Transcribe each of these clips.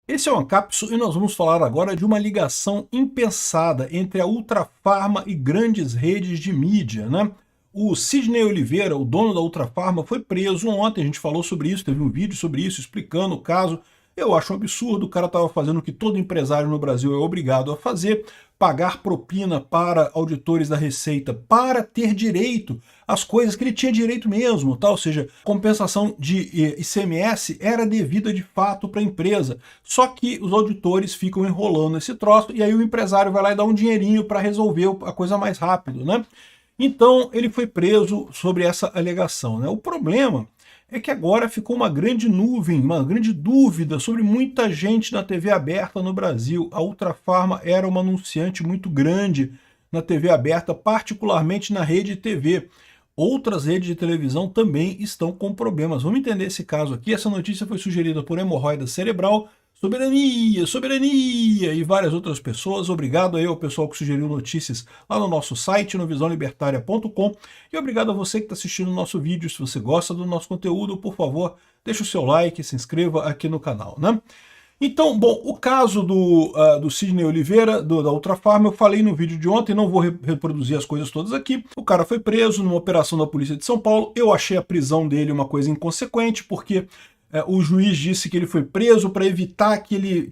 Esse é o Ancapsu e nós vamos falar agora de uma ligação impensada entre a Ultrafarma e grandes redes de mídia, né? O Sidney Oliveira, o dono da Ultrafarma, foi preso ontem, a gente falou sobre isso, teve um vídeo sobre isso explicando o caso. Eu acho um absurdo, o cara estava fazendo o que todo empresário no Brasil é obrigado a fazer, pagar propina para auditores da Receita para ter direito às coisas que ele tinha direito mesmo, tá? Ou seja, compensação de ICMS era devida de fato para a empresa. Só que os auditores ficam enrolando esse troço e aí o empresário vai lá e dá um dinheirinho para resolver a coisa mais rápido, né? Então ele foi preso sobre essa alegação, né? O problema é que agora ficou uma grande nuvem, uma grande dúvida sobre muita gente na TV aberta no Brasil. A Ultrafarma era uma anunciante muito grande na TV aberta, particularmente na rede TV. Outras redes de televisão também estão com problemas. Vamos entender esse caso aqui. Essa notícia foi sugerida por Hemorroida Cerebral, Soberania, Soberania e várias outras pessoas. Obrigado aí ao pessoal que sugeriu notícias lá no nosso site, no visãolibertaria.com. E obrigado a você que está assistindo o nosso vídeo. Se você gosta do nosso conteúdo, por favor, deixa o seu like, se inscreva aqui no canal, né? Então, bom, o caso do Sidney Oliveira, da Ultrafarma, eu falei no vídeo de ontem, não vou reproduzir as coisas todas aqui. O cara foi preso numa operação da Polícia de São Paulo. Eu achei a prisão dele uma coisa inconsequente, porque o juiz disse que ele foi preso para evitar que ele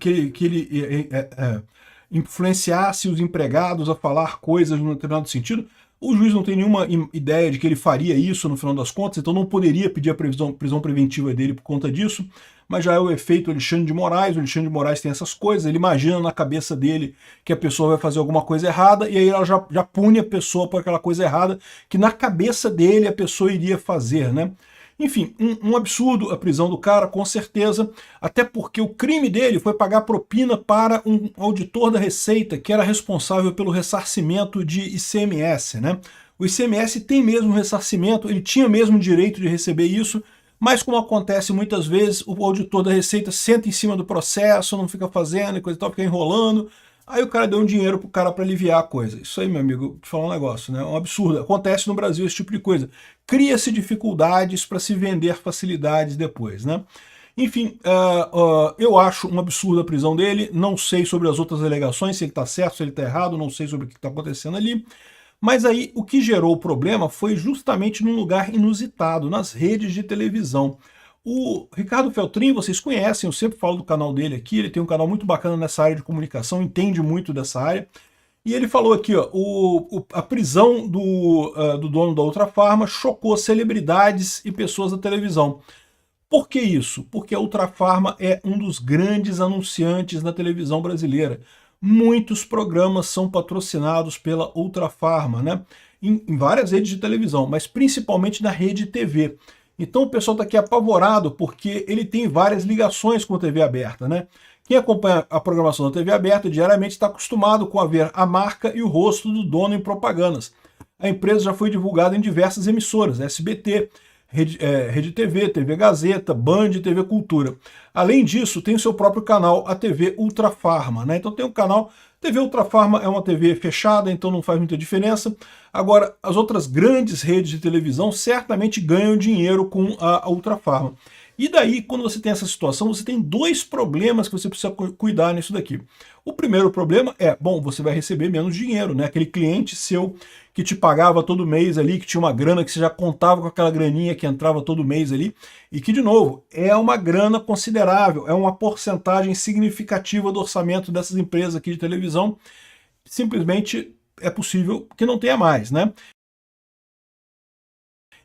influenciasse os empregados a falar coisas num determinado sentido. O juiz não tem nenhuma ideia de que ele faria isso no final das contas, então não poderia pedir a prisão preventiva dele por conta disso, mas já é o efeito Alexandre de Moraes. O Alexandre de Moraes tem essas coisas, ele imagina na cabeça dele que a pessoa vai fazer alguma coisa errada, e aí ela já pune a pessoa por aquela coisa errada que na cabeça dele a pessoa iria fazer, né? Enfim, um absurdo a prisão do cara, com certeza, até porque o crime dele foi pagar propina para um auditor da Receita, que era responsável pelo ressarcimento de ICMS, né? O ICMS tem mesmo ressarcimento, ele tinha mesmo direito de receber isso, mas como acontece muitas vezes, o auditor da Receita senta em cima do processo, não fica fazendo e coisa e tal, fica enrolando. Aí o cara deu um dinheiro pro cara para aliviar a coisa. Isso aí, meu amigo, vou te falar um negócio, né? É um absurdo. Acontece no Brasil esse tipo de coisa. Cria-se dificuldades para se vender facilidades depois, né? Enfim, eu acho um absurdo a prisão dele. Não sei sobre as outras alegações, se ele está certo, se ele está errado, não sei sobre o que está acontecendo ali. Mas aí o que gerou o problema foi justamente num lugar inusitado, nas redes de televisão. O Ricardo Feltrin, vocês conhecem, eu sempre falo do canal dele aqui, ele tem um canal muito bacana nessa área de comunicação, entende muito dessa área. E ele falou aqui, ó, a prisão do dono da Ultrafarma chocou celebridades e pessoas da televisão. Por que isso? Porque a Ultrafarma é um dos grandes anunciantes na televisão brasileira. Muitos programas são patrocinados pela Ultrafarma, né? Em várias redes de televisão, mas principalmente na rede TV. Então o pessoal está aqui apavorado porque ele tem várias ligações com a TV aberta, né? Quem acompanha a programação da TV aberta diariamente está acostumado com a ver a marca e o rosto do dono em propagandas. A empresa já foi divulgada em diversas emissoras, SBT, Rede TV, TV Gazeta, Band e TV Cultura. Além disso, tem o seu próprio canal, a TV Ultrafarma, né? Então tem um canal, TV Ultrafarma é uma TV fechada, então não faz muita diferença. Agora, as outras grandes redes de televisão certamente ganham dinheiro com a Ultrafarma. E daí, quando você tem essa situação, você tem dois problemas que você precisa cuidar nisso daqui. O primeiro problema é, bom, você vai receber menos dinheiro, né? Aquele cliente seu que te pagava todo mês ali, que tinha uma grana, que você já contava com aquela graninha que entrava todo mês ali, e que, de novo, é uma grana considerável, é uma porcentagem significativa do orçamento dessas empresas aqui de televisão. Simplesmente é possível que não tenha mais, né?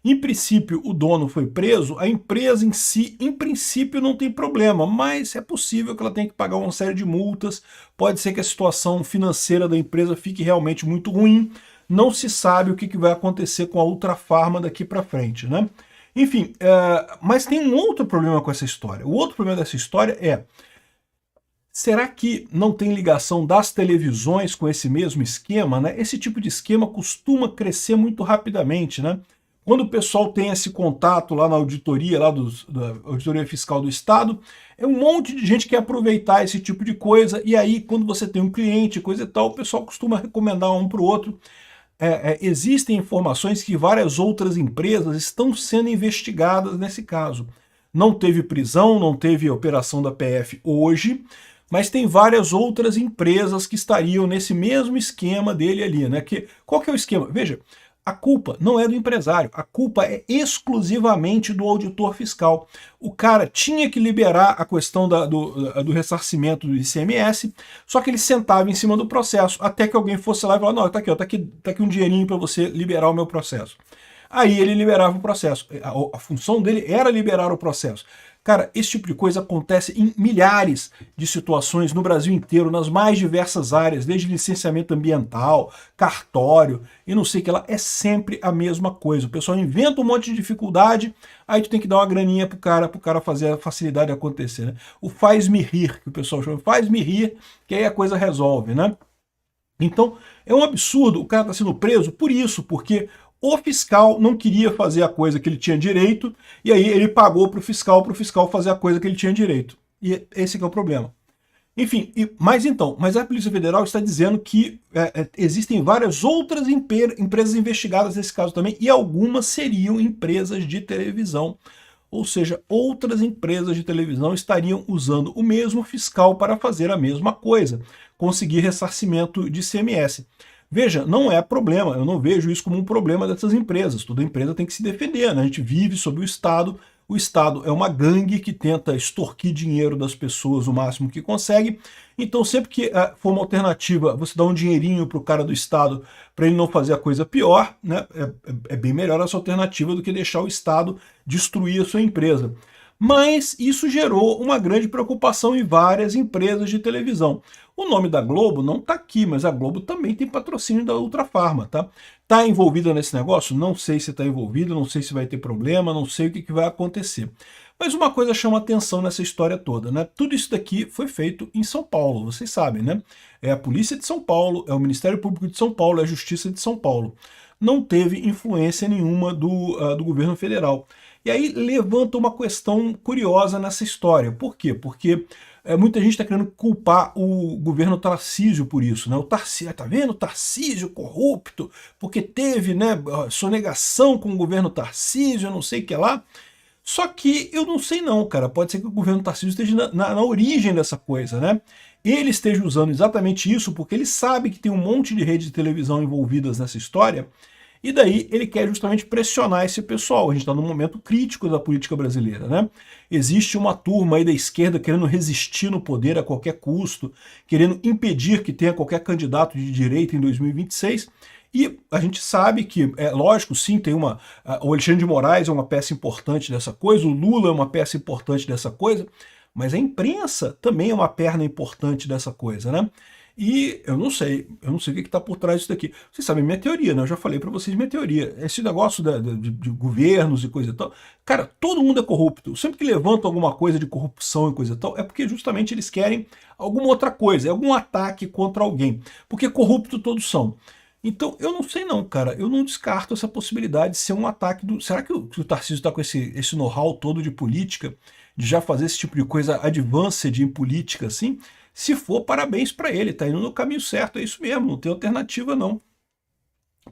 Em princípio, o dono foi preso, a empresa em si, em princípio, não tem problema, mas é possível que ela tenha que pagar uma série de multas, pode ser que a situação financeira da empresa fique realmente muito ruim, não se sabe o que vai acontecer com a Ultrafarma daqui para frente, né? Enfim, mas tem um outro problema com essa história. O outro problema dessa história é, será que não tem ligação das televisões com esse mesmo esquema, né? Esse tipo de esquema costuma crescer muito rapidamente, né? Quando o pessoal tem esse contato lá na auditoria, da Auditoria Fiscal do Estado, é um monte de gente que quer aproveitar esse tipo de coisa, e aí quando você tem um cliente, coisa e tal, o pessoal costuma recomendar um para o outro. Existem informações que várias outras empresas estão sendo investigadas nesse caso. Não teve prisão, não teve operação da PF hoje, mas tem várias outras empresas que estariam nesse mesmo esquema dele ali, né? Qual que é o esquema? Veja, a culpa não é do empresário, a culpa é exclusivamente do auditor fiscal. O cara tinha que liberar a questão do ressarcimento do ICMS, só que ele sentava em cima do processo, até que alguém fosse lá e falasse, não, tá aqui, ó, tá aqui um dinheirinho para você liberar o meu processo. Aí ele liberava o processo. A função dele era liberar o processo. Cara, esse tipo de coisa acontece em milhares de situações no Brasil inteiro, nas mais diversas áreas, desde licenciamento ambiental, cartório e não sei o que lá. É sempre a mesma coisa. O pessoal inventa um monte de dificuldade, aí tu tem que dar uma graninha pro cara fazer a facilidade acontecer, né? O faz-me rir, que o pessoal chama, faz-me rir, que aí a coisa resolve, né? Então, é um absurdo o cara tá sendo preso por isso, porque o fiscal não queria fazer a coisa que ele tinha direito, e aí ele pagou para o fiscal fazer a coisa que ele tinha direito. E esse que é o problema. Enfim, mas a Polícia Federal está dizendo que existem várias outras empresas investigadas nesse caso também, e algumas seriam empresas de televisão. Ou seja, outras empresas de televisão estariam usando o mesmo fiscal para fazer a mesma coisa, conseguir ressarcimento de ICMS. Veja, não é problema, eu não vejo isso como um problema dessas empresas. Toda empresa tem que se defender, né? A gente vive sob o Estado é uma gangue que tenta extorquir dinheiro das pessoas o máximo que consegue. Então sempre que for uma alternativa, você dá um dinheirinho para o cara do Estado para ele não fazer a coisa pior, né? É bem melhor essa alternativa do que deixar o Estado destruir a sua empresa. Mas isso gerou uma grande preocupação em várias empresas de televisão. O nome da Globo não está aqui, mas a Globo também tem patrocínio da Ultrafarma, tá? Está envolvida nesse negócio? Não sei se está envolvida, não sei se vai ter problema, não sei o que vai acontecer. Mas uma coisa chama atenção nessa história toda, né? Tudo isso daqui foi feito em São Paulo, vocês sabem, né? É a Polícia de São Paulo, é o Ministério Público de São Paulo, é a Justiça de São Paulo. Não teve influência nenhuma do governo federal. E aí levanta uma questão curiosa nessa história. Por quê? Porque muita gente está querendo culpar o governo Tarcísio por isso, né? O Tarcísio, tá vendo? O Tarcísio corrupto, porque teve, né, sonegação com o governo Tarcísio, não sei o que lá. Só que eu não sei não, cara. Pode ser que o governo Tarcísio esteja na origem dessa coisa, né? Ele esteja usando exatamente isso porque ele sabe que tem um monte de redes de televisão envolvidas nessa história. E daí ele quer justamente pressionar esse pessoal. A gente está num momento crítico da política brasileira, né? Existe uma turma aí da esquerda querendo resistir no poder a qualquer custo, querendo impedir que tenha qualquer candidato de direita em 2026. E a gente sabe que, lógico, sim, tem o Alexandre de Moraes é uma peça importante dessa coisa, o Lula é uma peça importante dessa coisa, mas a imprensa também é uma perna importante dessa coisa, né? E eu não sei o que está por trás disso daqui. Vocês sabem minha teoria, né? Eu já falei para vocês minha teoria. Esse negócio de governos e coisa e tal. Cara, todo mundo é corrupto. Sempre que levantam alguma coisa de corrupção e coisa e tal, é porque justamente eles querem alguma outra coisa, é algum ataque contra alguém. Porque corrupto todos são. Então, eu não sei não, cara. Eu não descarto essa possibilidade de ser um ataque do... Será que o Tarcísio está com esse know-how todo de política, de já fazer esse tipo de coisa advanced em política, assim? Se for, parabéns para ele, tá indo no caminho certo, é isso mesmo, não tem alternativa não.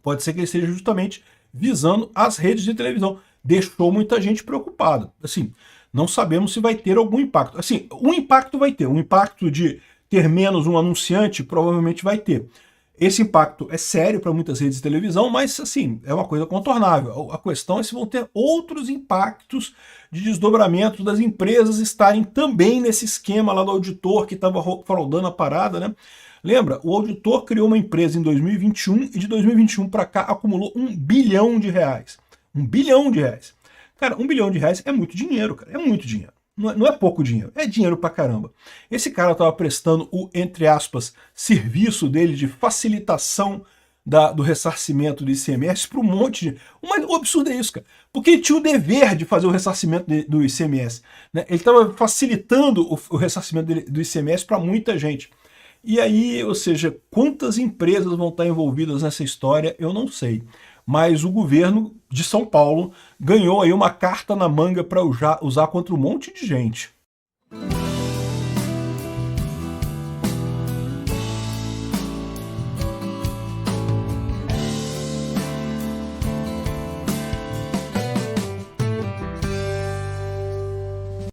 Pode ser que ele esteja justamente visando as redes de televisão. Deixou muita gente preocupada. Assim, não sabemos se vai ter algum impacto. Assim, um impacto vai ter, um impacto de ter menos um anunciante provavelmente vai ter. Esse impacto é sério para muitas redes de televisão, mas assim, é uma coisa contornável. A questão é se vão ter outros impactos de desdobramento das empresas estarem também nesse esquema lá do auditor que estava fraudando a parada, né? Lembra, o auditor criou uma empresa em 2021 e de 2021 para cá acumulou R$1 bilhão. R$1 bilhão. Cara, R$1 bilhão é muito dinheiro, cara, é muito dinheiro. Não é pouco dinheiro, é dinheiro pra caramba. Esse cara estava prestando o, entre aspas, serviço dele de facilitação do ressarcimento do ICMS para um monte de... Mas o absurdo é isso, cara. Porque ele tinha o dever de fazer o ressarcimento do ICMS. Né? Ele estava facilitando o ressarcimento do ICMS para muita gente. E aí, ou seja, quantas empresas vão estar envolvidas nessa história, eu não sei. Mas o governo de São Paulo ganhou aí uma carta na manga para usar contra um monte de gente.